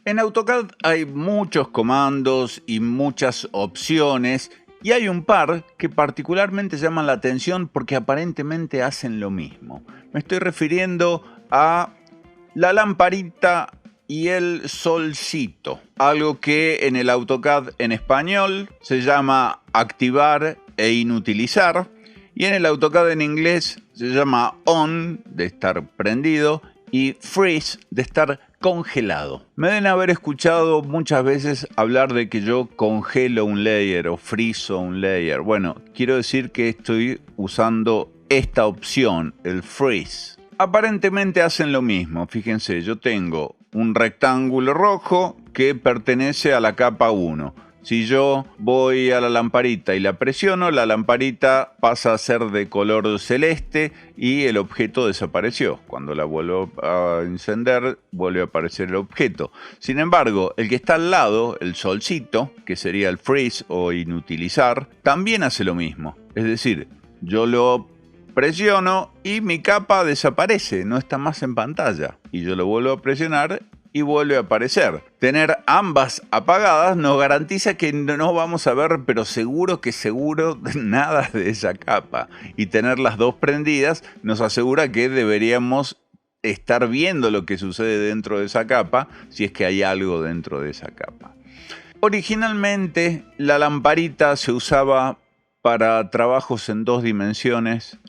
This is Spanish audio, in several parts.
En AutoCAD hay muchos comandos y muchas opciones y hay un par que particularmente llaman la atención porque aparentemente hacen lo mismo. Me estoy refiriendo a la lamparita y el solcito, algo que en el AutoCAD en español se llama activar e inutilizar y en el AutoCAD en inglés se llama on, de estar prendido, y freeze, de estar congelado. Me deben haber escuchado muchas veces hablar de que yo congelo un layer o frizo un layer. Bueno, quiero decir que estoy usando esta opción, el freeze. Aparentemente hacen lo mismo. Fíjense, yo tengo un rectángulo rojo que pertenece a la capa 1. Si yo voy a la lamparita y la presiono, la lamparita pasa a ser de color celeste y el objeto desapareció. Cuando la vuelvo a encender, vuelve a aparecer el objeto. Sin embargo, el que está al lado, el solcito, que sería el freeze o inutilizar, también hace lo mismo. Es decir, yo lo presiono y mi capa desaparece, no está más en pantalla. Y yo lo vuelvo a presionar y vuelve a aparecer. Tener ambas apagadas nos garantiza que no vamos a ver, pero seguro, nada de esa capa. Y tener las dos prendidas nos asegura que deberíamos estar viendo lo que sucede dentro de esa capa, si es que hay algo dentro de esa capa. Originalmente, la lamparita se usaba para trabajos en 2 dimensiones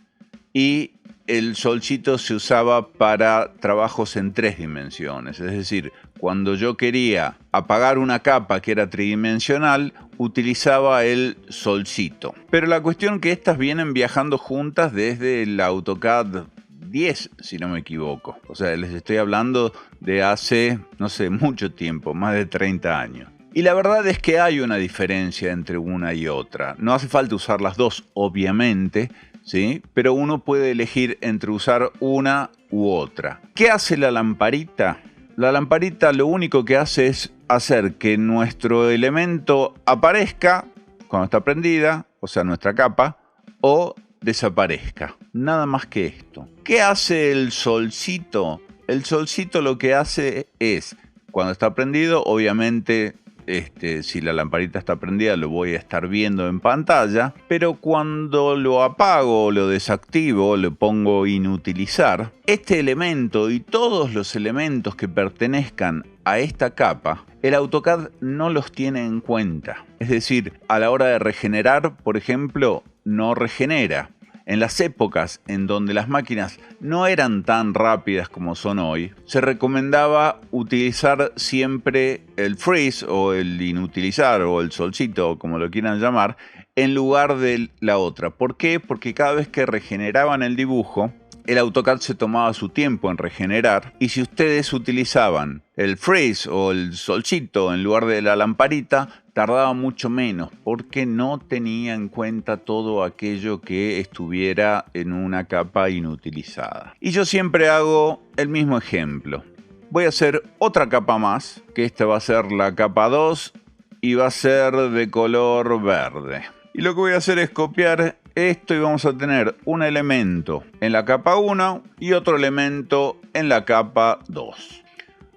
y el solcito se usaba para trabajos en 3 dimensiones. Es decir, cuando yo quería apagar una capa que era tridimensional, utilizaba el solcito. Pero la cuestión es que estas vienen viajando juntas desde el AutoCAD 10, si no me equivoco. O sea, les estoy hablando de hace, no sé, mucho tiempo, más de 30 años. Y la verdad es que hay una diferencia entre una y otra. No hace falta usar las dos, obviamente, ¿sí? Pero uno puede elegir entre usar una u otra. ¿Qué hace la lamparita? La lamparita lo único que hace es hacer que nuestro elemento aparezca cuando está prendida, o sea, nuestra capa, o desaparezca. Nada más que esto. ¿Qué hace el solcito? El solcito lo que hace es, cuando está prendido, obviamente, si la lamparita está prendida lo voy a estar viendo en pantalla, pero cuando lo apago, lo desactivo, le pongo inutilizar, este elemento y todos los elementos que pertenezcan a esta capa, el AutoCAD no los tiene en cuenta. Es decir, a la hora de regenerar, por ejemplo, no regenera. En las épocas en donde las máquinas no eran tan rápidas como son hoy, se recomendaba utilizar siempre el freeze o el inutilizar o el solcito, como lo quieran llamar, en lugar de la otra. ¿Por qué? Porque cada vez que regeneraban el dibujo, el AutoCAD se tomaba su tiempo en regenerar, y si ustedes utilizaban el freeze o el solcito en lugar de la lamparita, tardaba mucho menos porque no tenía en cuenta todo aquello que estuviera en una capa inutilizada. Y yo siempre hago el mismo ejemplo. Voy a hacer otra capa más, que esta va a ser la capa 2 y va a ser de color verde. Y lo que voy a hacer es copiar esto y vamos a tener un elemento en la capa 1 y otro elemento en la capa 2.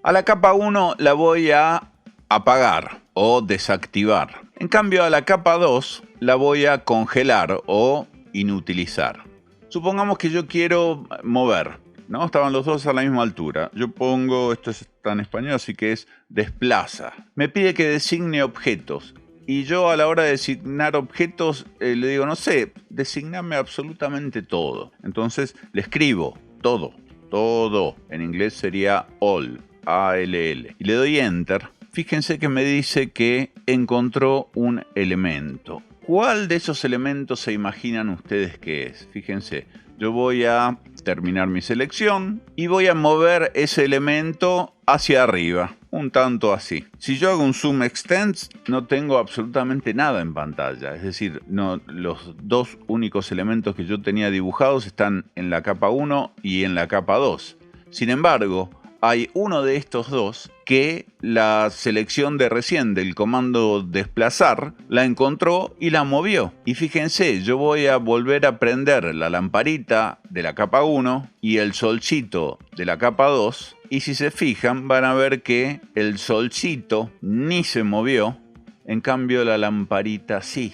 A la capa 1 la voy a apagar o desactivar. En cambio, a la capa 2 la voy a congelar o inutilizar. Supongamos que yo quiero mover, ¿no? Estaban los dos a la misma altura. Yo pongo, esto está en español, así que es desplaza. Me pide que designe objetos. Y yo a la hora de designar objetos le digo, no sé, designame absolutamente todo. Entonces le escribo todo, todo. En inglés sería all, A-L-L. Y le doy enter. Fíjense que me dice que encontró un elemento. ¿Cuál de esos elementos se imaginan ustedes que es? Fíjense, yo voy a terminar mi selección y voy a mover ese elemento hacia arriba, un tanto así. Si yo hago un zoom extend, no tengo absolutamente nada en pantalla. Es decir, no, los dos únicos elementos que yo tenía dibujados están en la capa 1 y en la capa 2. Sin embargo, hay uno de estos dos que la selección de recién del comando desplazar la encontró y la movió. Y fíjense, yo voy a volver a prender la lamparita de la capa 1 y el solcito de la capa 2 Y si se fijan, van a ver que el solcito ni se movió, en cambio la lamparita sí.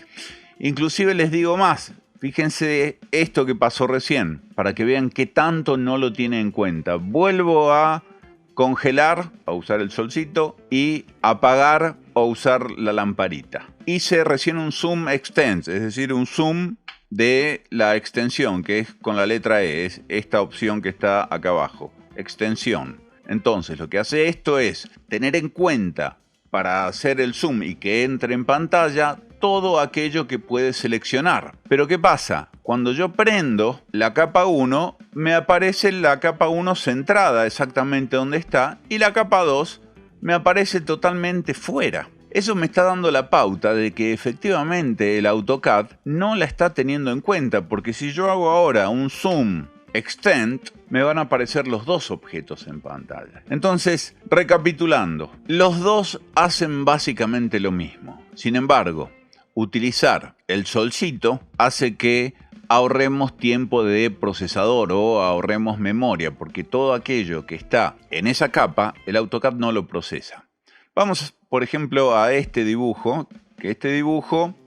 Inclusive les digo más, fíjense esto que pasó recién, para que vean qué tanto no lo tiene en cuenta. Vuelvo a congelar, a usar el solcito, y apagar o usar la lamparita. Hice recién un zoom extend, es decir, un zoom de la extensión, que es con la letra E, es esta opción que está acá abajo, extensión. Entonces, lo que hace esto es tener en cuenta, para hacer el zoom y que entre en pantalla, todo aquello que puede seleccionar. Pero ¿qué pasa? Cuando yo prendo la capa 1, me aparece la capa 1 centrada exactamente donde está, y la capa 2 me aparece totalmente fuera. Eso me está dando la pauta de que efectivamente el AutoCAD no la está teniendo en cuenta, porque si yo hago ahora un zoom extend, me van a aparecer los dos objetos en pantalla. Entonces, recapitulando, los dos hacen básicamente lo mismo. Sin embargo, utilizar el solcito hace que ahorremos tiempo de procesador o ahorremos memoria, porque todo aquello que está en esa capa, el AutoCAD no lo procesa. Vamos, por ejemplo, a este dibujo,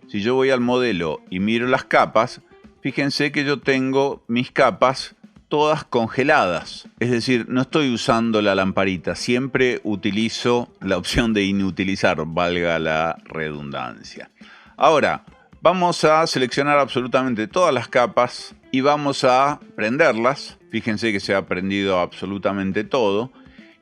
si yo voy al modelo y miro las capas, fíjense que yo tengo mis capas todas congeladas. Es decir, no estoy usando la lamparita, siempre utilizo la opción de inutilizar, valga la redundancia. Ahora, vamos a seleccionar absolutamente todas las capas y vamos a prenderlas. Fíjense que se ha prendido absolutamente todo.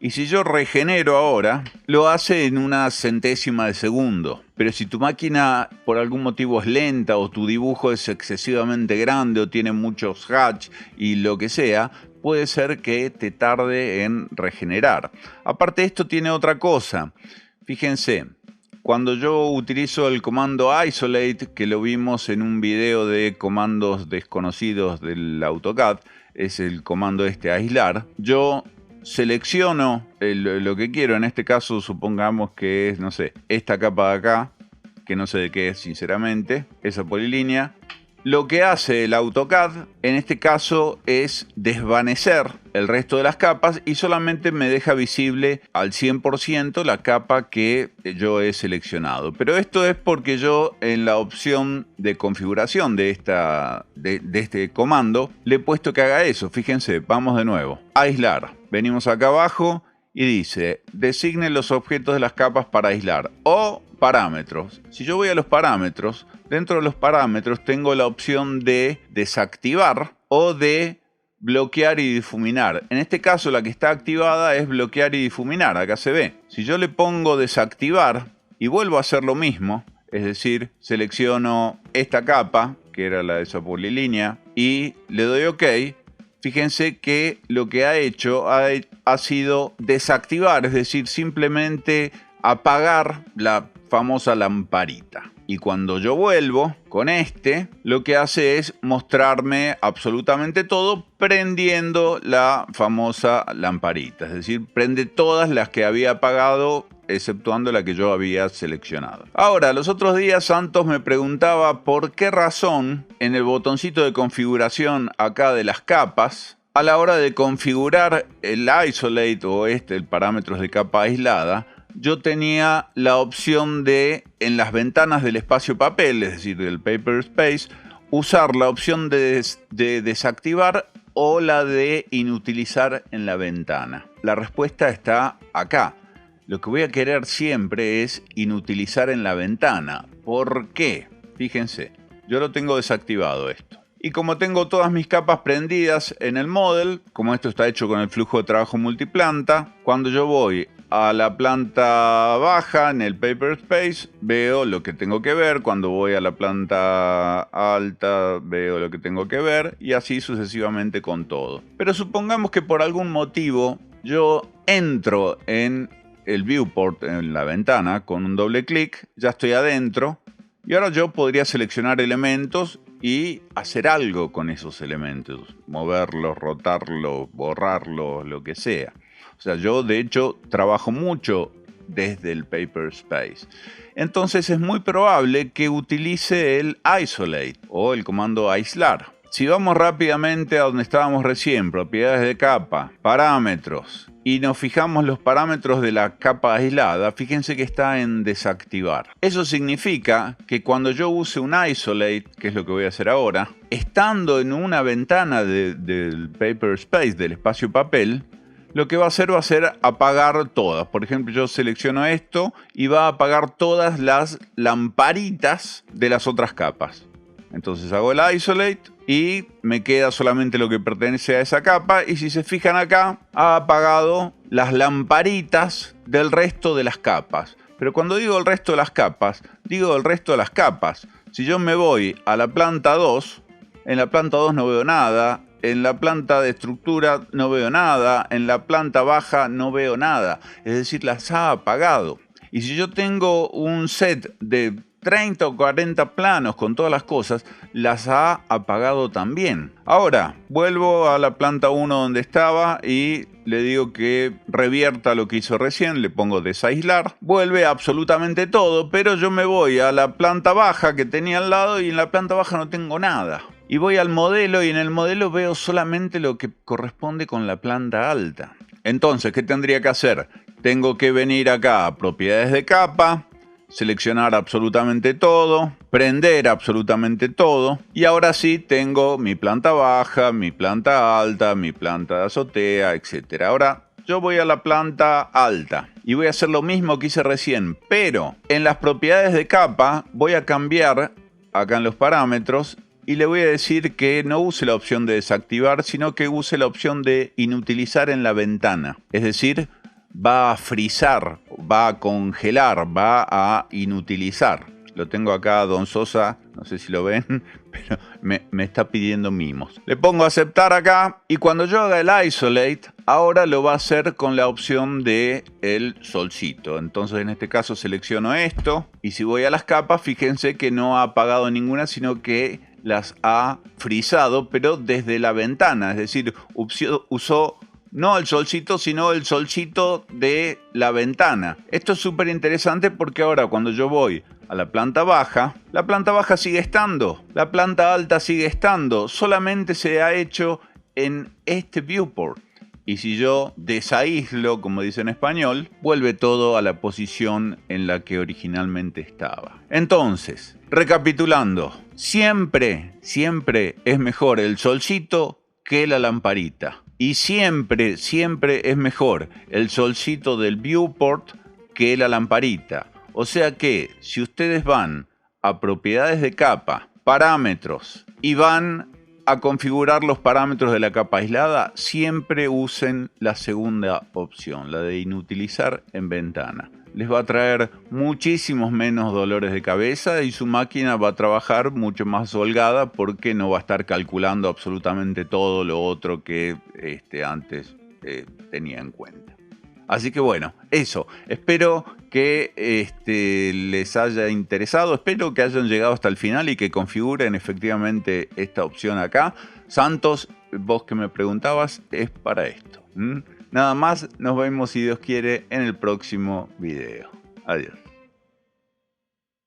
Y si yo regenero ahora, lo hace en una centésima de segundo. Pero si tu máquina por algún motivo es lenta o tu dibujo es excesivamente grande o tiene muchos hatch y lo que sea, puede ser que te tarde en regenerar. Aparte, esto tiene otra cosa. Fíjense, cuando yo utilizo el comando isolate, que lo vimos en un video de comandos desconocidos del AutoCAD, es el comando aislar, yo selecciono lo que quiero. En este caso supongamos que es, no sé, esta capa de acá, que no sé de qué es sinceramente, esa polilínea. Lo que hace el AutoCAD en este caso es desvanecer el resto de las capas y solamente me deja visible al 100% la capa que yo he seleccionado. Pero esto es porque yo en la opción de configuración de este comando le he puesto que haga eso. Fíjense, vamos de nuevo. Aislar. Venimos acá abajo y dice, designe los objetos de las capas para aislar o parámetros. Si yo voy a los parámetros, dentro de los parámetros tengo la opción de desactivar o de bloquear y difuminar. En este caso la que está activada es bloquear y difuminar, acá se ve. Si yo le pongo desactivar y vuelvo a hacer lo mismo, es decir, selecciono esta capa, que era la de esa polilínea, y le doy OK, fíjense que lo que ha hecho ha sido desactivar, es decir, simplemente apagar la famosa lamparita. Y cuando yo vuelvo con lo que hace es mostrarme absolutamente todo prendiendo la famosa lamparita. Es decir, prende todas las que había apagado, exceptuando la que yo había seleccionado. Ahora, los otros días Santos me preguntaba por qué razón en el botoncito de configuración acá de las capas, a la hora de configurar el isolate o el parámetros de capa aislada, yo tenía la opción de, en las ventanas del espacio papel, es decir, del Paper Space, usar la opción de desactivar o la de inutilizar en la ventana. La respuesta está acá. Lo que voy a querer siempre es inutilizar en la ventana. ¿Por qué? Fíjense, yo lo tengo desactivado esto. Y como tengo todas mis capas prendidas en el model, como esto está hecho con el flujo de trabajo multiplanta, cuando yo voy a la planta baja en el Paper Space, veo lo que tengo que ver. Cuando voy a la planta alta, veo lo que tengo que ver, y así sucesivamente con todo. Pero supongamos que por algún motivo yo entro en el viewport, en la ventana, con un doble clic, ya estoy adentro, y ahora yo podría seleccionar elementos y hacer algo con esos elementos, moverlos, rotarlos, borrarlos, lo que sea. O sea, yo de hecho trabajo mucho desde el Paper Space. Entonces es muy probable que utilice el isolate o el comando aislar. Si vamos rápidamente a donde estábamos recién, propiedades de capa, parámetros, y nos fijamos los parámetros de la capa aislada, fíjense que está en desactivar. Eso significa que cuando yo use un isolate, que es lo que voy a hacer ahora, estando en una ventana del paper space, del espacio papel, lo que va a hacer apagar todas. Por ejemplo, yo selecciono esto y va a apagar todas las lamparitas de las otras capas. Entonces hago el isolate y me queda solamente lo que pertenece a esa capa. Y si se fijan acá, ha apagado las lamparitas del resto de las capas. Pero cuando digo el resto de las capas, digo el resto de las capas. Si yo me voy a la planta 2, en la planta 2 no veo nada. En la planta de estructura no veo nada. En la planta baja no veo nada. Es decir, las ha apagado. Y si yo tengo un set de 30 o 40 planos con todas las cosas, las ha apagado también. Ahora, vuelvo a la planta 1 donde estaba y le digo que revierta lo que hizo recién, le pongo desaislar, vuelve absolutamente todo, pero yo me voy a la planta baja que tenía al lado y en la planta baja no tengo nada. Y voy al modelo y en el modelo veo solamente lo que corresponde con la planta alta. Entonces, ¿qué tendría que hacer? Tengo que venir acá a propiedades de capa, seleccionar absolutamente todo, prender absolutamente todo y ahora sí tengo mi planta baja, mi planta alta, mi planta de azotea, etc. Ahora yo voy a la planta alta y voy a hacer lo mismo que hice recién, pero en las propiedades de capa voy a cambiar acá en los parámetros y le voy a decir que no use la opción de desactivar, sino que use la opción de inutilizar en la ventana. Es decir, va a frizar, va a congelar, va a inutilizar. Lo tengo acá, Don Sosa, no sé si lo ven, pero me está pidiendo mimos. Le pongo aceptar acá y cuando yo haga el isolate, ahora lo va a hacer con la opción de el solcito. Entonces en este caso selecciono esto y si voy a las capas, fíjense que no ha apagado ninguna, sino que las ha frizado, pero desde la ventana, es decir, usó no el solcito, sino el solcito de la ventana. Esto es súper interesante porque ahora cuando yo voy a la planta baja sigue estando, la planta alta sigue estando, solamente se ha hecho en este viewport. Y si yo desaíslo, como dice en español, vuelve todo a la posición en la que originalmente estaba. Entonces, recapitulando, siempre es mejor el solcito que la lamparita. Y siempre es mejor el solcito del viewport que la lamparita. O sea que si ustedes van a propiedades de capa, parámetros y van a configurar los parámetros de la capa aislada, siempre usen la segunda opción, la de inutilizar en ventana. Les va a traer muchísimos menos dolores de cabeza y su máquina va a trabajar mucho más holgada porque no va a estar calculando absolutamente todo lo otro que antes tenía en cuenta. Así que bueno, eso. Espero que les haya interesado. Espero que hayan llegado hasta el final y que configuren efectivamente esta opción acá. Santos, vos que me preguntabas, es para esto. Nada más, nos vemos si Dios quiere en el próximo video. Adiós.